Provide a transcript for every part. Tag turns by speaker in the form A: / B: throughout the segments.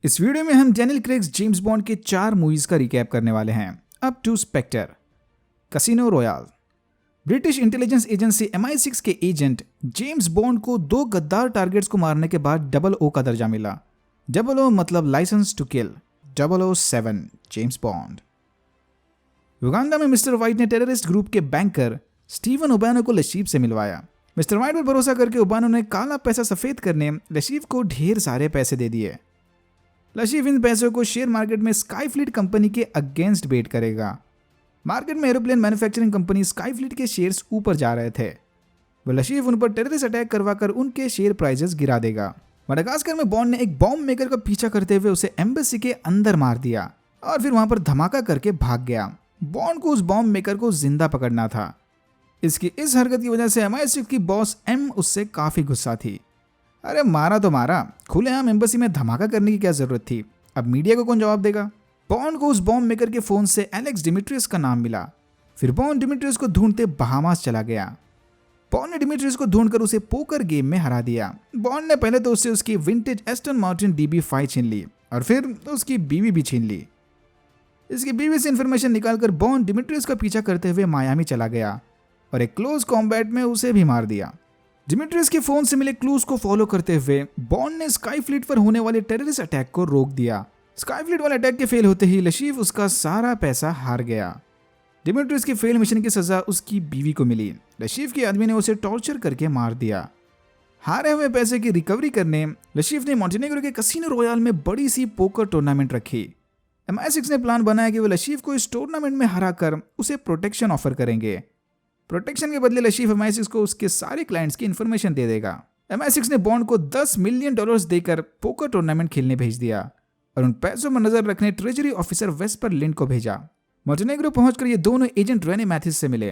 A: इस वीडियो में हम डैनियल क्रेग जेम्स बॉन्ड के 4 मूवीज का रिकैप करने वाले हैं। Up to Spectre, Casino Royale. British intelligence agency MI6 के एजेंट जेम्स बॉन्ड को 2 गद्दार टारगेट्स को मारने के बाद 00 का दर्जा मिला। 00 मतलब licence to kill. 007 James Bond. Uganda में मिस्टर वाइट ने टेररिस्ट ग्रुप के बैंकर स्टीवन ओबानो को लशीफ से मिलवाया। मिस्टर वाइट पर भरोसा करके ओबानो ने काला पैसा सफेद करने लशीफ को ढेर सारे पैसे दे दिए। लशीफ इन पैसों को शेयर मार्केट में स्काईफ्लीट कंपनी के अगेंस्ट बेट करेगा। मार्केट में एरोप्लेन मैन्युफैक्चरिंग कंपनी स्काईफ्लीट के शेयर्स ऊपर जा रहे थे। वो लशीफ उन पर टेररिस्ट अटैक करवाकर उनके शेयर प्राइसेस गिरा देगा। मडागास्कर में बॉन्ड ने एक बॉम्ब मेकर का पीछा करते हुए उसे एम्बेसी के अंदर मार दिया और फिर वहां पर धमाका करके भाग गया। बॉन्ड को उस बॉम्ब मेकर को जिंदा पकड़ना था। इसकी इस हरकत की वजह से MI6 की बॉस एम उससे काफी गुस्सा थी। अरे मारा तो मारा, खुलेआम एम्बेसी में धमाका करने की क्या जरूरत थी? अब मीडिया को कौन जवाब देगा? बॉन्ड को उस बॉम्ब मेकर के फोन से एलेक्स डिमिट्रियस का नाम मिला। फिर बॉन्ड डिमिट्रियस को ढूंढते बहामास चला गया। बॉन्ड ने डिमिट्रियस को ढूंढकर उसे पोकर गेम में हरा दिया। बॉन्ड ने पहले तो उससे उसकी विंटेज एस्टन मार्टिन DB5 छीन ली और फिर उसकी बीवी भी छीन ली। इसकी बीवी से इंफॉर्मेशन निकालकर बॉन्ड डिमिट्रियस का पीछा करते हुए मायामी चला गया और एक क्लोज कॉम्बैट में उसे भी मार दिया। डिमिट्रियस के फोन से मिले क्लूज को फॉलो करते हुए बॉन्ड ने स्काईफ्लीट पर होने वाले टेररिस्ट अटैक को रोक दिया। स्काईफ्लीट वाले अटैक के फेल होते ही लशीफ उसका सारा पैसा हार गया। डिमिट्रियस की फेल मिशन की सजा उसकी बीवी को मिली। लशीफ के आदमी ने उसे टॉर्चर करके मार दिया। हारे हुए पैसे की रिकवरी करने लशीफ ने मॉन्टेनेग्रो के कैसीनो रॉयल में बड़ी सी पोकर टूर्नामेंट रखी। MI6 ने प्लान बनाया कि वो लशीफ को इस टूर्नामेंट में हराकर उसे प्रोटेक्शन ऑफर करेंगे। प्रोटेक्शन के बदले लशीफ MI6 को उसके सारे क्लाइंट्स की इंफॉर्मेशन दे देगा। MI6 ने बॉन्ड को $10 मिलियन देकर पोकर टूर्नामेंट खेलने भेज दिया और उन पैसों पर नजर रखने ट्रेजरी ऑफिसर वेस्पर लिंड को भेजा। मॉन्टेनेग्रो पहुंचकर ये दोनों एजेंट रेने मैथिस से मिले।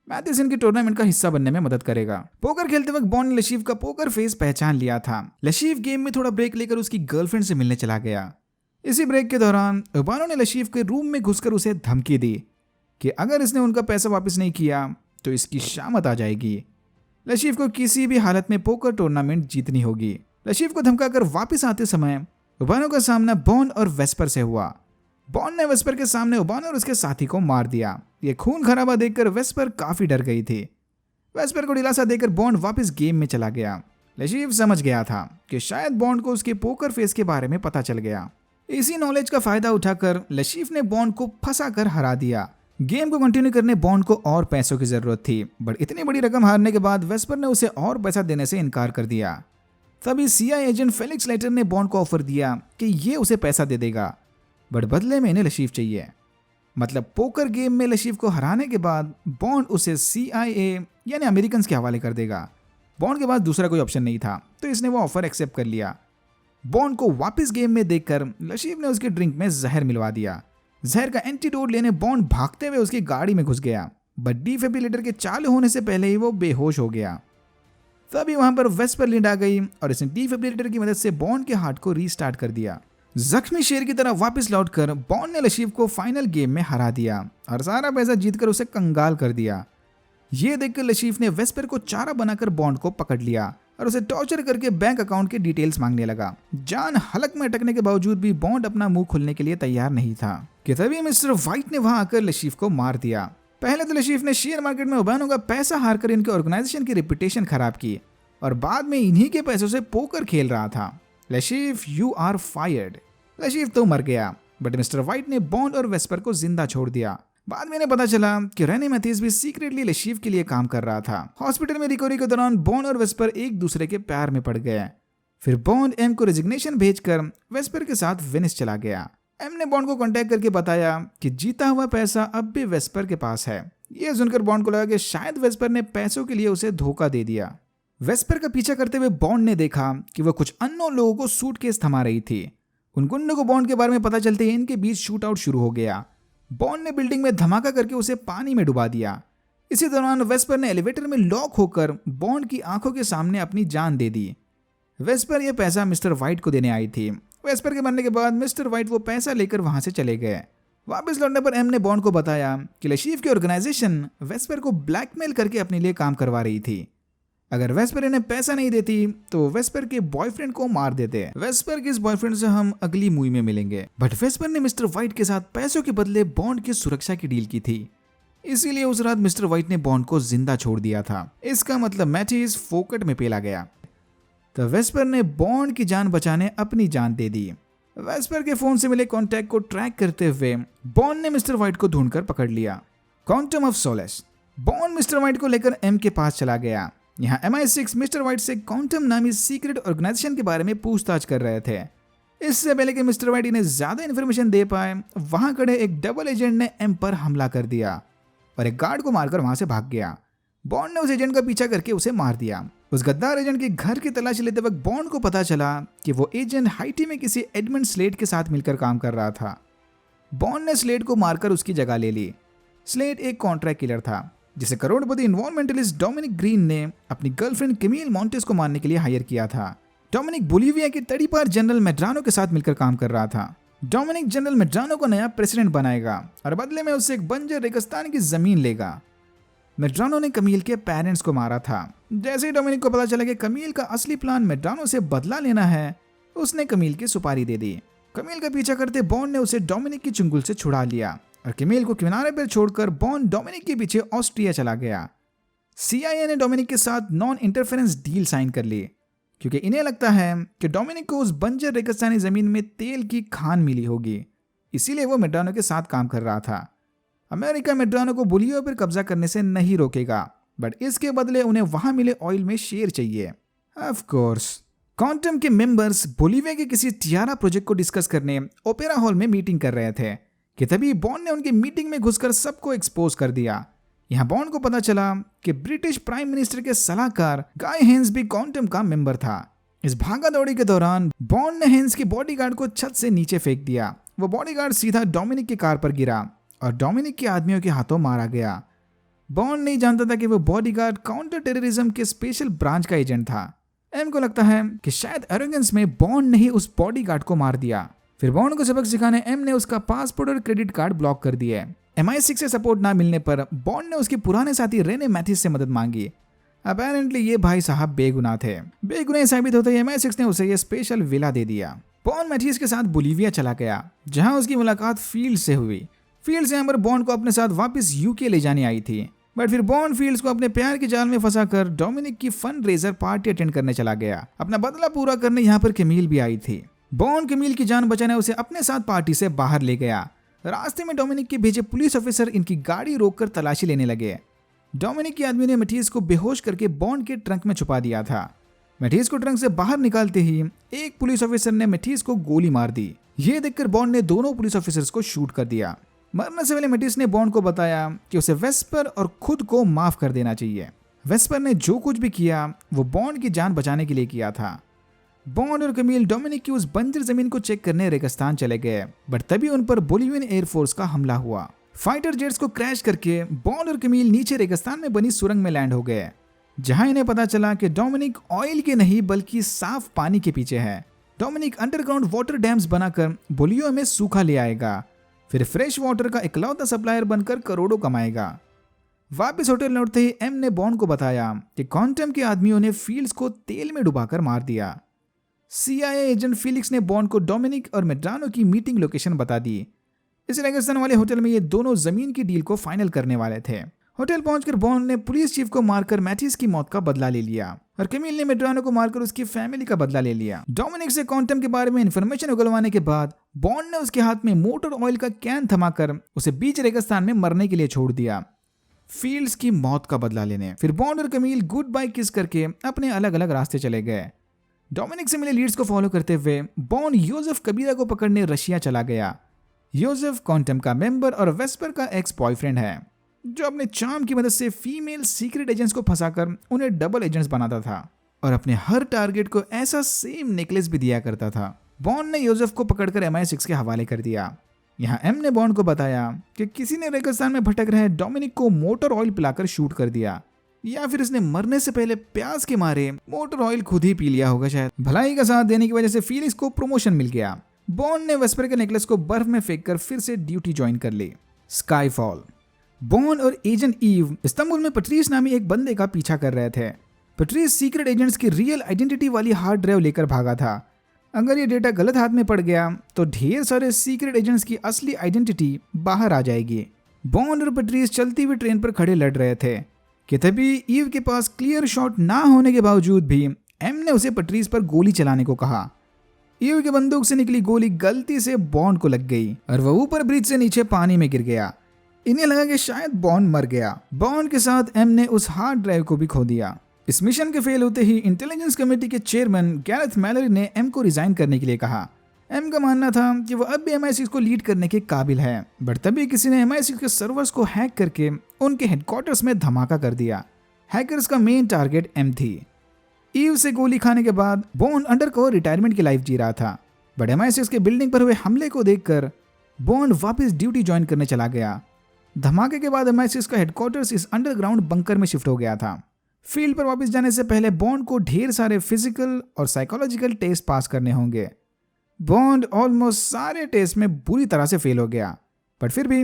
A: मैथिस इनकी टूर्नामेंट का हिस्सा बनने में मदद करेगा। पोकर खेलते वक्त बॉन्ड ने लशीफ का पोकर फेस पहचान लिया था। लशीफ गेम में थोड़ा ब्रेक लेकर उसकी गर्लफ्रेंड से मिलने चला गया। इसी ब्रेक के दौरान ओबानो ने लशीफ के रूम में घुसकर उसे धमकी दी कि अगर इसने उनका पैसा वापस नहीं किया तो इसकी शामत आ जाएगी। लशीफ को किसी भी हालत में पोकर टूर्नामेंट जीतनी होगी। लशीफ को धमकाकर वापस आते समय ओबानो का सामना बॉन्ड और वेस्पर से हुआ। बॉन्ड ने वेस्पर के सामने ओबानो और उसके साथी को मार दिया। ये खून खराबा देखकर वेस्पर काफी डर गई थी। वेस्पर को दिलासा देकर बॉन्ड वापस गेम में चला गया। लशीफ समझ गया था कि शायद बॉन्ड को उसके पोकर फेस के बारे में पता चल गया। इसी नॉलेज का फायदा उठाकर लशीफ ने बॉन्ड को फंसा कर हरा दिया। गेम को कंटिन्यू करने बॉन्ड को और पैसों की जरूरत थी, बट इतनी बड़ी रकम हारने के बाद वेस्पर ने उसे और पैसा देने से इनकार कर दिया। तभी CIA एजेंट फेलिक्स लेटर ने बॉन्ड को ऑफर दिया कि ये उसे पैसा दे देगा, बट बदले में इन्हें लशीफ चाहिए। मतलब पोकर गेम में लशीफ को हराने के बाद बॉन्ड उसे CIA यानी अमेरिकन के हवाले कर देगा। बॉन्ड के पास दूसरा कोई ऑप्शन नहीं था, तो इसने वो ऑफर एक्सेप्ट कर लिया। बॉन्ड को वापस गेम में देखकर लशीफ ने उसके ड्रिंक में जहर मिलवा दिया। जहर का एंटीडोट लेने बॉन्ड भागते हुए उसकी गाड़ी में घुस गया, बट डिफिब्रिलेटर के चालू होने से पहले ही वो बेहोश हो गया। तभी वहां पर वेस्पर लिंड आ गई और इसने डिफिब्रिलेटर की मदद से बॉन्ड के हार्ट को रीस्टार्ट कर दिया। जख्मी शेर की तरह वापस लौटकर बॉन्ड ने लशीफ को फाइनल गेम में हरा दिया और सारा पैसा जीतकर उसे कंगाल कर दिया। ये देखकर लशीफ ने वेस्पर को चारा बनाकर बॉन्ड को पकड़ लिया और उसे टॉर्चर करके बैंक अकाउंट के डिटेल्स मांगने लगा। जान हलक में अटकने के बावजूद भी बॉन्ड अपना मुंह खोलने के लिए तैयार नहीं था कि तभी मिस्टर वाइट ने वहां आकर लशीफ को मार दिया। पहले तो लशीफ ने शेयर मार्केट में ओबानो का पैसा हारकर इनके ऑर्गेनाइजेशन की रेपुटेशन खराब की और बाद में इन्हीं के पैसों से पोकर खेल रहा था। लशीफ, यू आर फायर्ड। लशीफ तो मर गया, बट मिस्टर वाइट ने बॉन्ड और वेस्पर को जिंदा छोड़ दिया। बाद में इन्हें पता चला कि रेने मैथिस भी सीक्रेटली लशीफ के लिए काम कर रहा था। हॉस्पिटल में रिकवरी के दौरान बॉन्ड और वेस्पर एक दूसरे के प्यार में पड़ गए। फिर बॉन्ड एम को रेजिग्नेशन भेजकर वेस्पर के साथ वेनिस चला गया। एम ने बॉन्ड को कांटेक्ट करके बताया कि जीता हुआ पैसा अब भी वेस्पर के पास है। यह सुनकर बॉन्ड को लगा कि शायद वेस्पर ने पैसों के लिए उसे धोखा दे दिया। वेस्पर का पीछा करते हुए बॉन्ड ने देखा कि वह कुछ अननोन लोगों को सूटकेस थमा रही थी। उन गुंडों को बॉन्ड के बारे में पता चलते ही इनके बीच शूट आउट शुरू हो गया। बॉन्ड ने बिल्डिंग में धमाका करके उसे पानी में डुबा दिया। इसी दौरान वेस्पर ने एलिवेटर में लॉक होकर बॉन्ड की आंखों के सामने अपनी जान दे दी। वेस्पर यह पैसा मिस्टर वाइट को देने आई थी। वेस्पर के मरने के बाद मिस्टर वाइट वो पैसा लेकर वहां से चले गए। वापस लौटने पर एम ने बॉन्ड को बताया कि लशीफ की ऑर्गेनाइजेशन वेस्पर को ब्लैकमेल करके अपने लिए काम करवा रही थी। अगर वेस्पर इन्हें पैसा नहीं देती तो वेस्पर के बॉयफ्रेंड को मार देते। वेस्पर के इस बॉयफ्रेंड से हम अगली मूवी में मिलेंगे, बट वेस्पर ने मिस्टर व्हाइट के साथ पैसों के बदले बॉन्ड की सुरक्षा की डील की थी, इसीलिए उस रात मिस्टर व्हाइट ने बॉन्ड को जिंदा छोड़ दिया था। इसका मतलब मैथिस फोकट में पेला गया। तो वेस्पर ने बॉन्ड की जान बचाने अपनी जान दे दी। वेस्पर के फोन से मिले कॉन्टैक्ट को ट्रैक करते हुए बॉन्ड ने मिस्टर व्हाइट को ढूंढकर पकड़ लिया। Quantum of solace. Bond mister White को लेकर एम के पास चला गया। यहाँ MI6 मिस्टर व्हाइट से क्वांटम नामी सीक्रेट ऑर्गेनाइजेशन के बारे में पूछताछ कर रहे थे। इससे पहले कि मिस्टर व्हाइट इन्हें ज्यादा इन्फॉर्मेशन दे पाए, वहां खड़े एक डबल एजेंट ने एम पर हमला कर दिया और एक गार्ड को मारकर वहां से भाग गया। बॉन्ड ने उस एजेंट का पीछा करके उसे मार दिया। उस गद्दार एजेंट के घर की तलाशी लेते वक्त बॉन्ड को पता चला कि वो एजेंट हाइटी में किसी एडमंड स्लेड के साथ मिलकर काम कर रहा था। बॉन्ड ने स्लेड को मारकर उसकी जगह ले ली। स्लेड एक कॉन्ट्रैक्ट किलर था जिसे करोड़पति इन्वायरमेंटलिस्ट डोमिनिक ग्रीन ने अपनी गर्लफ्रेंड कैमिल मॉन्टेस को मारने के लिए हायर किया था। डोमिनिक बोलिविया के तड़ीपार जनरल मेड्रानो के साथ मिलकर काम कर रहा था। डोमिनिक जनरल मेड्रानो को नया प्रेसिडेंट बनाएगा और बदले में उससे एक बंजर रेगिस्तान की जमीन लेगा। मेड्रानो ने कैमिल के पेरेंट्स को मारा था। जैसे ही डोमिनिक को पता चला कि कैमिल का असली प्लान मेड्रानो से बदला लेना है, उसने कैमिल की सुपारी दे दी। कैमिल का पीछा करते बॉन्ड ने उसे डोमिनिक की चुंगल से छुड़ा लिया और कैमिल को किनारे पर छोड़कर बॉन्ड डोमिनिक के पीछे ऑस्ट्रिया चला गया। CIA ने डोमिनिक के साथ नॉन इंटरफेरेंस डील साइन कर ली क्योंकि इन्हें लगता है कि डोमिनिक को उस बंजर रेगिस्तानी जमीन में तेल की खान मिली होगी, इसीलिए वो मेड्रानो के साथ काम कर रहा था। अमेरिका मेड्रानो को बोलिविया पर कब्जा करने से नहीं रोकेगा, बट इसके बदले उन्हें वहां मिले ऑयल में शेयर चाहिए। ऑफ कोर्स क्वांटम के मेंबर्स बोलिविया के किसी टियारा प्रोजेक्ट को डिस्कस करने ओपेरा हॉल में मीटिंग कर रहे थे कि तभी बॉन्ड ने उनकी मीटिंग में घुसकर सबको एक्सपोज कर दिया। यहाँ बॉन्ड को पता चला कि ब्रिटिश प्राइम मिनिस्टर के सलाहकार गाय हेंस भी क्वांटम का मेंबर था। इस भागा दौड़ी के दौरान बॉन्ड ने हेंस के बॉडीगार्ड को छत से नीचे फेंक दिया। वो बॉडीगार्ड सीधा डोमिनिक की कार पर गिरा और डोमिनिक के आदमियों के हाथों मारा गया। बॉन्ड नहीं जानता था कि वो बॉडीगार्ड काउंटर टेररिज्म के स्पेशल ब्रांच का एजेंट था। एम को लगता है कि शायद एरोगेंस में बॉन्ड ने ही उस बॉडीगार्ड को मार दिया। फिर बॉन्ड को सबक सिखाने एम ने उसका पासपोर्ट और क्रेडिट कार्ड ब्लॉक कर दिए। MI6 से सपोर्ट ना मिलने पर बॉन्ड ने उसके पुराने साथी रेने मैथिस से मदद मांगी। अपेरेंटली ये भाई साहब बेगुनाह थे। बेगुनाह साबित होते ही MI6 ने उसे ये स्पेशल विला दे दिया। बॉन्ड मैथिस के साथ बोलिविया चला गया जहां उसकी मुलाकात फील्ड से हुई। फील्ड से यहाँ पर बॉन्ड को अपने साथ वापस UK ले जाने आई थी, बट फिर बॉन्ड फील्ड्स को अपने प्यार के जाल में फंसाकर डोमिनिक की फंड रेजर पार्टी अटेंड करने चला गया। अपना बदला पूरा करने यहाँ पर कैमिल भी आई थी। बॉन्ड कैमिल की जान बचाने उसे अपने साथ पार्टी से बाहर ले गया। रास्ते में डोमिनिक के भेजे पुलिस ऑफिसर इनकी गाड़ी रोककर तलाशी लेने लगे। डोमिनिक के आदमी ने मैथिस को बेहोश करके बॉन्ड के ट्रंक में छुपा दिया था। मैथिस को ट्रंक से बाहर निकालते ही एक पुलिस ऑफिसर ने मैथिस को गोली मार दी। ये देखकर बॉन्ड ने दोनों पुलिस ऑफिसर्स को शूट कर दिया। मरने से पहले मैथिस ने बॉन्ड को बताया कि उसे वेस्पर और खुद को माफ कर देना चाहिए। वेस्पर ने जो कुछ भी किया वो बॉन्ड की जान बचाने के लिए किया था। बॉन्ड और कैमिल डोमिनिक की उस बंजर जमीन को चेक करने रेगिस्तान चले गए, बट तभी उन पर बोलिवियन एयरफोर्स का हमला हुआ। फाइटर जेट्स को क्रैश करके बॉन्ड और कैमिल नीचे रेगिस्तान में बनी सुरंग में लैंड हो गए, जहां इन्हें पता चला कि डोमिनिक ऑयल के नहीं बल्कि साफ पानी के पीछे है। डोमिनिक अंडरग्राउंड वाटर डैम्स बनाकर बोलिविया में सूखा ले आएगा, फिर फ्रेश वाटर का इकलौता सप्लायर बनकर करोड़ों कमाएगा। वापस होटल लौटते ही एम ने बॉन्ड को बताया कि क्वांटम के आदमियों ने फील्ड्स को तेल में डुबाकर मार दिया। CIA एजेंट फिलिक्स ने बॉन्ड को डोमिनिक और मेड्रानो की मीटिंग लोकेशन बता दी। इस रेगिस्तान वाले होटल में ये दोनों जमीन की डील को फाइनल करने वाले थे। होटल पहुंचकर बॉन्ड ने पुलिस चीफ को मारकर मैथिस की मौत का बदला ले लिया और कैमिल ने मेड्रानो को मारकर उसकी फैमिली का बदला ले लिया। डोमिनिक से क्वांटम के बारे में इंफॉर्मेशन उगलवाने के बाद बॉन्ड ने उसके हाथ में मोटर ऑयल का कैन थमाकर उसे बीच रेगिस्तान में मरने के लिए छोड़ दिया, फील्ड्स की मौत का बदला लेने। फिर बॉन्ड और कैमिल गुड बाय किस करके अपने अलग अलग रास्ते चले गए। डोमिनिक से मिले लीड्स को फॉलो करते हुए बॉन्ड योसेफ कबीरा को पकड़ने रशिया चला गया। योसेफ क्वांटम का मेंबर और वेस्पर का एक्स बॉयफ्रेंड है, जो अपने चार्म की मदद से फीमेल सीक्रेट एजेंट्स को फंसाकर उन्हें डबल एजेंट्स बनाता था और अपने हर टारगेट को ऐसा सेम नेकलेस भी दिया करता था। बॉन्ड ने योसेफ को पकड़कर MI6 के हवाले कर दिया। यहाँ एम ने बॉन्ड को बताया कि किसी ने रेगिस्तान में भटक रहे डोमिनिक को मोटर ऑयल पिलाकर शूट कर दिया, या फिर इसने मरने से पहले प्यास के मारे मोटर ऑयल खुद ही पी लिया होगा। शायद भलाई का साथ देने की वजह से फीलिक्स को प्रमोशन मिल गया। बॉन्ड ने वेस्पर के नेकलेस को बर्फ में फेंककर फिर से ड्यूटी ज्वाइन कर ली। स्काईफॉल। बॉन्ड और एजेंट ईव इस्तांबुल में पट्रीस नामी एक बंदे का पीछा कर रहे थे। पेट्रीस सीक्रेट एजेंट्स की रियल आइडेंटिटी वाली हार्ड ड्राइव लेकर भागा था। अगर ये डेटा गलत हाथ में पड़ गया तो ढेर सारे सीक्रेट एजेंट्स की असली आइडेंटिटी बाहर आ जाएगी। बॉन्ड और पेट्रीस चलती हुई ट्रेन पर खड़े लड़ रहे थे कि तभी ईव के पास क्लियर शॉट ना होने के बावजूद भी एम ने उसे पेट्रीस पर गोली चलाने को कहा। ईव की बंदूक से निकली गोली गलती से बॉन्ड को लग गई और वह ऊपर ब्रिज से नीचे पानी में गिर गया। इन्हें लगा कि शायद बॉन्ड मर गया। बॉन्ड के साथ एम ने उस हार्ड ड्राइव को भी खो दिया। इस मिशन के फेल होते ही इंटेलिजेंस कमेटी के चेयरमैन गैरेथ मैलरी ने एम को रिजाइन करने के लिए कहा। एम का मानना था कि वह अब भी MI6 को लीड करने के काबिल है, बट तभी किसी ने MI6 के सर्वर्स को हैक करके उनके हेडक्वार्टर्स में धमाका कर दिया। हैकर्स का मेन टारगेट एम थी। ईव से गोली खाने के बाद बॉन्ड अंडरकवर रिटायरमेंट की लाइफ जी रहा था, बट MI6 के बिल्डिंग पर हुए हमले को देखकर बॉन्ड वापस ड्यूटी ज्वाइन करने चला गया। धमाके के बाद MI6 का हेडक्वार्टर्स इस अंडरग्राउंड बंकर में शिफ्ट हो गया था। फील्ड पर वापस जाने से पहले बॉन्ड को ढेर सारे फिजिकल और साइकोलॉजिकल टेस्ट पास करने होंगे। बॉन्ड ऑलमोस्ट सारे टेस्ट में बुरी तरह से फेल हो गया, बट फिर भी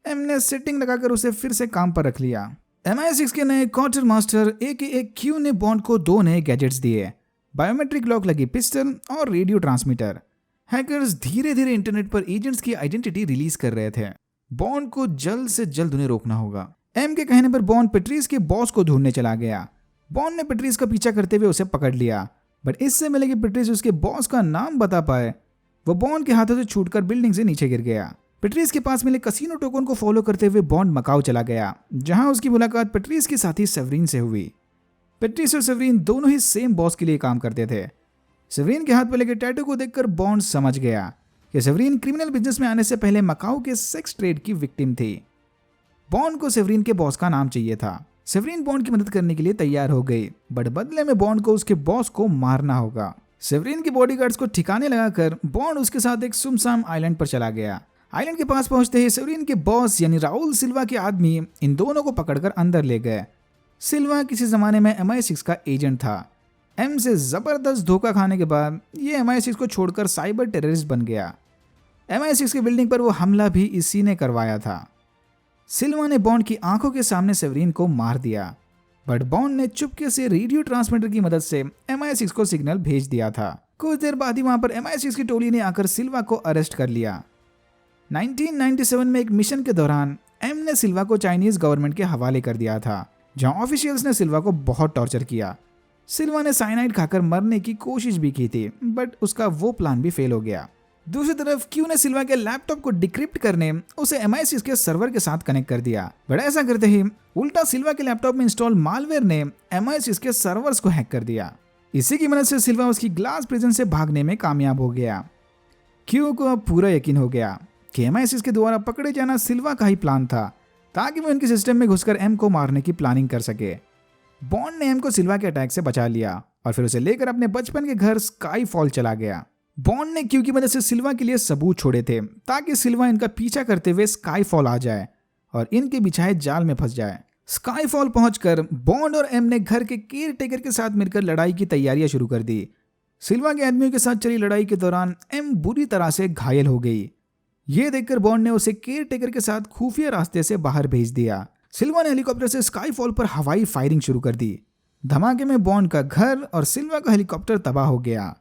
A: एम ने सेटिंग लगाकर उसे फिर से काम पर रख लिया। MI6 के नए क्वार्टर मास्टर AKA क्यू ने बॉन्ड को 2 नए गैजेट्स दिए, बायोमेट्रिक लॉक लगी पिस्टल और रेडियो ट्रांसमीटर। हैकर्स धीरे धीरे इंटरनेट पर एजेंट्स की आइडेंटिटी रिलीज कर रहे थे। बॉन्ड को जल्द से जल्द उन्हें रोकना होगा। एम के कहने पर बॉन्ड पेट्रीस के बॉस को ढूंढने चला गया। बॉन्ड ने पेट्रीस का पीछा करते हुए उसे पकड़ लिया, बट इससे मिले कि पेट्रीस उसके बॉस का नाम बता पाए, वो बॉन्ड के हाथों से छूटकर बिल्डिंग से नीचे गिर गया। पेट्रीस के पास मिले कसिनो टोकन को फॉलो करते हुए बॉन्ड मकाऊ चला गया, जहां उसकी मुलाकात पेट्रीस के साथी सेवरीन से हुई। पेट्रीस और सेवरीन दोनों ही सेम बॉस के लिए काम करते थे। सेवरीन के हाथ पर लगे टैटू को देखकर बॉन्ड समझ गया कि सेवरीन क्रिमिनल बिजनेस में आने से पहले मकाऊ के सेक्स ट्रेड की विक्टिम थी। बॉन्ड को सेवरीन के बॉस का नाम चाहिए था। सेवरीन बॉन्ड की मदद करने के लिए तैयार हो गई, बट बदले में बॉन्ड को उसके बॉस को मारना होगा। सेवरीन के बॉडीगार्ड्स को ठिकाने लगाकर बॉन्ड उसके साथ एक सुमसाम आइलैंड पर चला गया। आइलैंड के पास पहुंचते ही सेवरीन के बॉस यानी राहुल सिल्वा के आदमी इन दोनों को पकड़कर अंदर ले गए। सिल्वा किसी जमाने में MI6 का एजेंट था। एम से जबरदस्त धोखा खाने के बाद ये MI6 को छोड़कर साइबर टेररिस्ट बन गया। MI6 की बिल्डिंग पर वो हमला भी इसी ने करवाया था। सिल्वा ने बॉन्ड की आंखों के सामने सेवरीन को मार दिया, बट बॉन्ड ने चुपके से रेडियो ट्रांसमीटर की मदद से MI6 को सिग्नल भेज दिया था। कुछ देर बाद ही वहां पर MI6 की टोली ने आकर सिल्वा को अरेस्ट कर लिया। 1997 में एक मिशन के दौरान एम ने सिल्वा को चाइनीज गवर्नमेंट के हवाले कर दिया था, जहां ऑफिशियल्स ने सिल्वा को बहुत टॉर्चर किया। सिल्वा ने साइनाइड खाकर मरने की कोशिश भी की थी, बट उसका वो प्लान भी फेल हो गया। दूसरी तरफ क्यू ने सिल्वा के लैपटॉप को डिक्रिप्ट करने उसे MI6 के सर्वर के साथ कनेक्ट कर दिया, बट ऐसा करते ही उल्टा सिल्वा के लैपटॉप में इंस्टॉल मालवेयर ने MI6 के सर्वर्स को हैक कर दिया। इसी की मदद से सिल्वा उसकी ग्लास प्रिजन से भागने में कामयाब हो गया। क्यू को अब पूरा यकीन हो गया कि MI6 के द्वारा पकड़े जाना सिल्वा का ही प्लान था, ताकि वो उनके सिस्टम में घुसकर एम को मारने की प्लानिंग कर सके। बॉन्ड ने एम को सिल्वा के अटैक से बचा लिया और फिर उसे लेकर अपने बचपन के घर स्काई फॉल चला गया। बॉन्ड ने क्यू की मदद से सिल्वा के लिए सबूत छोड़े थे, ताकि सिल्वा इनका पीछा करते हुए स्काई फॉल आ जाए और इनके बिछाए जाल में फंस जाए। स्काई फॉल पहुंचकर बॉन्ड और एम ने घर के केयर टेकर के साथ मिलकर लड़ाई की तैयारियां शुरू कर दी। सिल्वा के आदमियों के साथ चली लड़ाई के दौरान एम बुरी तरह से घायल हो गई। ये देखकर बॉन्ड ने उसे केयर टेकर के साथ खुफिया रास्ते से बाहर भेज दिया। सिल्वा ने हेलीकॉप्टर से स्काई फॉल पर हवाई फायरिंग शुरू कर दी। धमाके में बॉन्ड का घर और सिल्वा का हेलीकॉप्टर तबाह हो गया।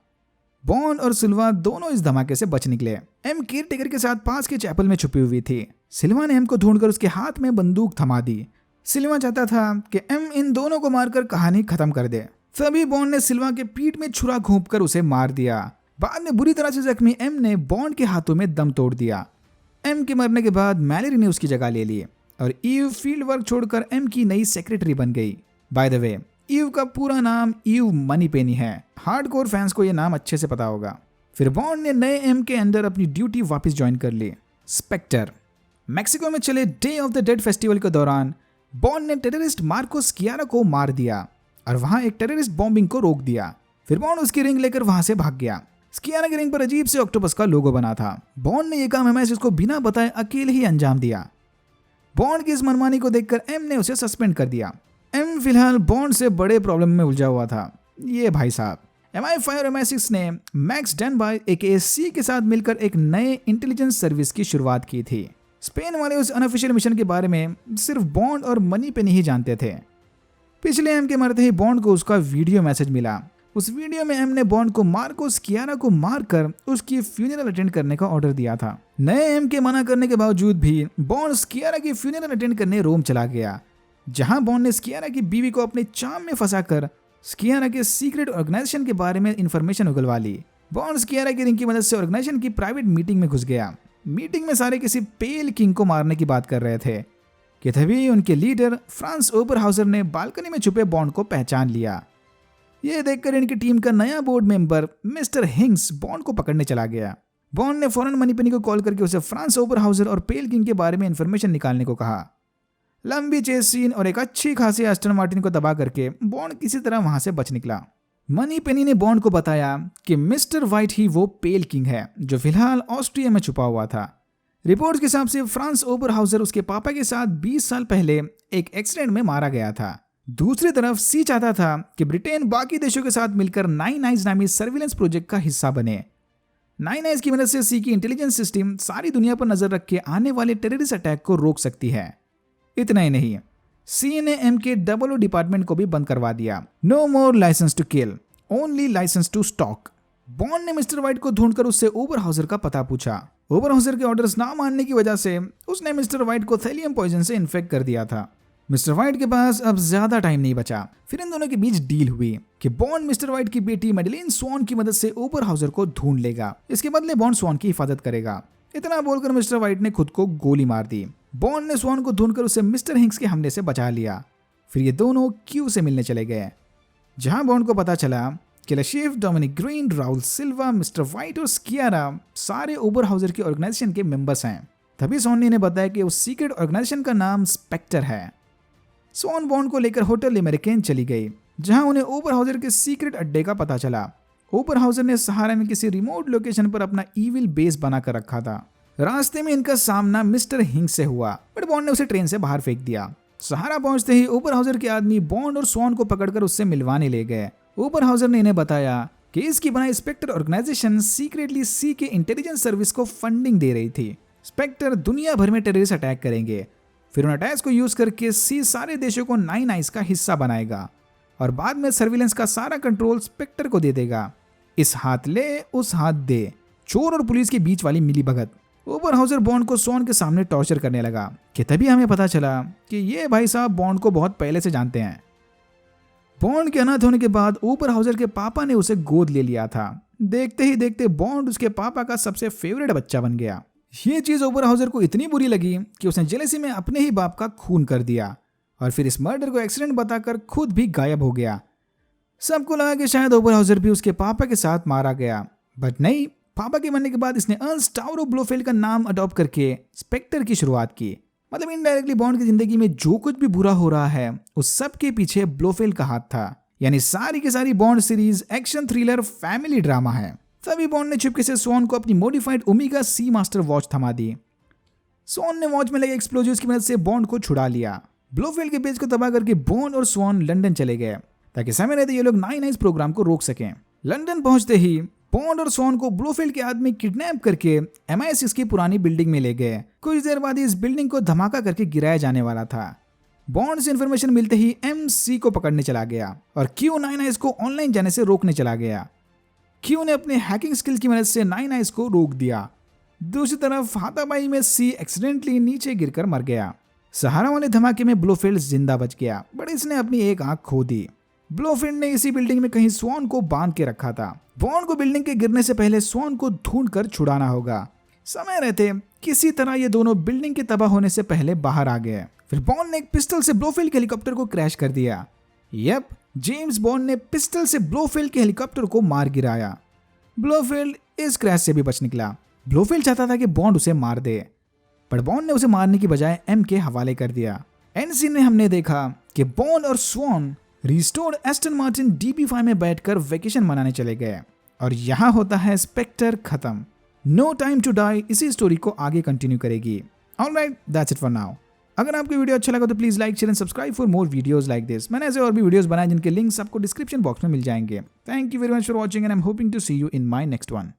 A: बॉन्ड और सिल्वा दोनों इस धमाके से बच निकले। एम केयर टेकर के साथ पास के चैपल में छुपी हुई थी। सिल्वा ने एम को ढूंढकर उसके हाथ में बंदूक थमा दी। सिल्वा चाहता था कि एम इन दोनों को मारकर कहानी खत्म कर दे। तभी बॉन्ड ने सिल्वा के पीठ में छुरा घोंपकर उसे मार दिया। बाद में बुरी तरह से जख्मी एम ने बॉन्ड के हाथों में दम तोड़ दिया। एम के मरने के बाद मैलरी ने उसकी जगह ले ली और ईव फील्ड वर्क छोड़कर एम की नई सेक्रेटरी बन गई। बाय द वे, ईव का पूरा नाम ईव मनीपेनी है। हार्डकोर फैंस को यह नाम अच्छे से पता होगा। फिर बॉन्ड ने नए एम के अंदर अपनी ड्यूटी वापस ज्वाइन कर ली। स्पेक्टर। मैक्सिको में चले day of the dead festival के दौरान बॉन्ड ने टेररिस्ट मार्को स्कियारा को मार दिया और वहां एक टेररिस्ट बॉम्बिंग को रोक दिया। फिर बॉन्ड उसकी रिंग लेकर वहां से भाग गया। स्कियारा की रिंग पर अजीब से ऑक्टोपस का लोगो बना था। बॉन्ड ने यह काम MI6 को बिना बताए अकेले ही अंजाम दिया। बॉन्ड की इस मनमानी को देखकर एम ने उसे सस्पेंड कर दिया। एम फिलहाल बॉन्ड से बड़े प्रॉब्लम में उलझा हुआ था। ये भाई साहब, MI5 और MI6 ने मैक्स डेनबाय AKA C के साथ मिलकर एक नए इंटेलिजेंस सर्विस की शुरुआत की थी। स्पेन वाले उस अनऑफिशियल मिशन के बारे में सिर्फ बॉन्ड और मनीपेनी ही जानते थे। पिछले एम के मरते ही बॉन्ड को उसका वीडियो मैसेज मिला। उस वीडियो में एम ने बॉन्ड को मार्को स्कियारा को मारकर उसकी फ्यूनरल अटेंड करने का ऑर्डर दिया था। नए एम के मना करने के बावजूद भी बॉन्ड स्कियारा की फ्यूनरल अटेंड करने रोम चला गया, जहां बॉन्ड ने स्कियारा की बीवी को अपने चाम में फंसाकर स्कियारा के सीक्रेट ऑर्गेनाइजेशन के बारे में इंफॉर्मेशन उगलवा ली। बॉन्ड स्कियारा की रिंग की मदद से ऑर्गेनाइजेशन की प्राइवेट मीटिंग में घुस गया। मीटिंग में सारे किसी पेल किंग को मारने की बात कर रहे थे कि तभी उनके लीडर फ्रांस ओबरहाउजर ने बालकनी में छुपे बॉन्ड को पहचान लिया। यह देखकर इनकी टीम का नया बोर्ड मेंबर मिस्टर हिंग्स बॉन्ड को पकड़ने चला गया। बॉन्ड ने फौरन मनीपेनी को कॉल करके उसे फ्रांस ओबरहाउजर और पेल किंग के बारे में इंफॉर्मेशन निकालने को कहा। लंबी चेस सीन और एक अच्छी खासी एस्टन मार्टिन को दबा करके बॉन्ड किसी तरह वहां से बच निकला। मनीपेनी ने बॉन्ड को बताया कि मिस्टर व्हाइट ही वो पेल किंग है जो फिलहाल ऑस्ट्रिया में छुपा हुआ था। रिपोर्ट्स के हिसाब से फ्रांस ओबरहाउजर उसके पापा के साथ 20 साल पहले एक एक्सीडेंट में मारा गया था। दूसरी तरफ सी चाहता था कि ब्रिटेन बाकी देशों के साथ मिलकर 9 आइज नामी सर्विलेंस प्रोजेक्ट का हिस्सा बने। 9 आइज की मदद से सी की इंटेलिजेंस सिस्टम सारी दुनिया पर नजर रख के आने वाले टेररिस्ट अटैक को रोक सकती है। इतना ही नहीं, सी ने एम के डबल डिपार्टमेंट को भी बंद करवा दिया। No more licence to kill, only licence to stock. Bond ने मिस्टर व्हाइट को ढूंढकर उससे ओबरहाउजर का पता पूछा। ओबरहाउजर के ऑर्डर्स ना मानने की वजह से उसने मिस्टर व्हाइट को थैलियम पॉइजन से इन्फेक्ट कर दिया था। मिस्टर व्हाइट के पास अब ज्यादा टाइम नहीं बचा। फिर इन दोनों के बीच डील हुई कि बॉन्ड मिस्टर व्हाइट की बेटी मेडेलिन स्वॉन की मदद से ओबरहाउजर को ढूंढ लेगा, इसके बदले बॉन्ड स्वॉन की हिफाजत करेगा। इतना बोलकर मिस्टर व्हाइट ने खुद को गोली मार दी। बॉन्ड ने स्वॉन को ढूंढकर उसे मिस्टर हिंग्स के हमले से बचा लिया। फिर ये दोनों क्यू से मिलने चले गए, जहां बॉन्ड को पता चला कि लशीफ, डोमिनिक ग्रीन, राउल सिल्वा, मिस्टर व्हाइट और स्कियारा सारे ओबरहाउजर के ऑर्गेनाइजेशन के मेंबर्स हैं। तभी सोनी ने बताया कि उस सीक्रेट ऑर्गेनाइजेशन का नाम स्पेक्टर है। स्वॉन बॉन्ड को लेकर होटल अमेरिकन चली गई, जहां उन्हें ओबरहाउजर के सीक्रेट अड्डे का पता चला। ओबरहाउजर ने सहारा में किसी रिमोट लोकेशन पर अपना ईविल बेस बनाकर रखा था। रास्ते में इनका सामना मिस्टर हिंग्स से हुआ, बट बॉन्ड ने उसे ट्रेन से बाहर फेंक दिया। सहारा पहुंचते ही ओबरहाउजर के आदमी बॉन्ड और स्वॉन को पकड़कर उससे मिलवाने ले गए। ओबरहाउजर ने इन्हें बताया कि इसकी बनाई स्पेक्टर ऑर्गेनाइजेशन सीक्रेटली सी के इंटेलिजेंस सर्विस को फंडिंग दे रही थी। स्पेक्टर दुनिया भर में टेररिस्ट अटैक करेंगे, फिर उन अटैक्स को यूज करके सी सारे देशों को 9 आइज का हिस्सा बनाएगा और बाद में सर्विलेंस का सारा कंट्रोल स्पेक्टर को दे देगा। इस हाथ ले उस हाथ दे, चोर और पुलिस के बीच वाली मिली भगत। ओबरहाउजर बॉन्ड को स्वॉन के सामने टॉर्चर करने लगा कि तभी हमें पता चला कि ये भाई साहब बॉन्ड को बहुत पहले से जानते हैं। बॉन्ड के अनाथ होने के बाद ओबरहाउजर के पापा ने उसे गोद ले लिया था। देखते ही देखते बॉन्ड उसके पापा का सबसे फेवरेट बच्चा बन गया। ये चीज ओबरहाउजर को इतनी बुरी लगी कि उसने जेलसी में अपने ही बाप का खून कर दिया और फिर इस मर्डर को एक्सीडेंट बताकर खुद भी गायब हो गया। सबको लगा कि शायद ओबरहाउजर भी उसके पापा के साथ मारा गया, बट नहीं। पापा के मरने के बाद इसने अर्न्स्ट टाउरो ब्लोफेल्ड का नाम अडॉप्ट करके स्पेक्टर की शुरुआत की। मतलब इनडायरेक्टली बॉन्ड की जिंदगी में जो कुछ भी बुरा हो रहा है उस सब के पीछे ब्लोफेल्ड का हाथ था। यानी सारी की सारी Bond series action thriller family drama है। तभी बॉन्ड ने चुपके से स्वॉन को अपनी modified Omega Seamaster watch थमा दी। स्वॉन ने वॉच में लगे एक्सप्लोजिव्स की मदद से बॉन्ड को छुड़ा लिया। ब्लोफेल्ड के बेस को तबाह करके बॉन्ड और स्वॉन लंदन चले गए ताकि समय रहते ये लोग 9 आइज प्रोग्राम को रोक सकें। लंदन पहुंचते ही बॉन्ड और स्वॉन को ब्लोफेल्ड के आदमी किडनैप करके MI6 की पुरानी बिल्डिंग में ले गए। कुछ देर बाद इस बिल्डिंग को धमाका करके गिराया जाने वाला था। बॉन्ड से इन्फॉर्मेशन मिलते ही MC को पकड़ने चला गया और Q 9 आइज को ऑनलाइन जाने से रोकने चला गया। Q ने अपने हैकिंग स्किल की मदद से 9 आइज को रोक दिया। दूसरी तरफ हाथापाई में C एक्सीडेंटली नीचे गिरकर मर गया। सहारा वाले धमाके में ब्लोफेल्ड जिंदा बच गया, बट इसने अपनी एक आंख खो दी। ब्लोफेल्ड ने इसी बिल्डिंग में कहीं स्वॉन को बांध के रखा था। बॉन्ड को बिल्डिंग के गिरने से पहले स्वॉन को ढूंढकर छुड़ाना होगा। समय रहते किसी तरह ये दोनों बिल्डिंग के तबाह होने से पहले बाहर आ गए। फिर बॉन्ड ने एक पिस्टल से ब्लोफेल्ड के हेलीकॉप्टर को क्रैश कर दिया। यप, जेम्स बॉन्ड ने पिस्टल से ब्लोफेल्ड के हेलीकॉप्टर को मार गिराया। ब्लोफेल्ड इस क्रैश से भी बच निकला। ब्लोफेल्ड चाहता था कि बॉन्ड उसे मार दे, पर बॉन्ड ने उसे मारने की बजाय M के हवाले कर दिया। एंड सीन में हमने देखा कि बॉन्ड और sworn restored Aston Martin DB5 में बैठकर वेकेशन मनाने चले गए और यहाँ होता है स्पेक्टर खत्म। नो टाइम टू डाई इसी स्टोरी को आगे कंटिन्यू करेगी। Alright, that's it for now. अगर आपको वीडियो अच्छा लगा तो please like, share and subscribe for more videos like this. मैंने ऐसे और भी वीडियोस बनाए जिनके लिंक्स आपको डिस्क्रिप्शन बॉक्स में मिल जाएंगे। Thank you very much for watching and I am hoping to see you in my next one.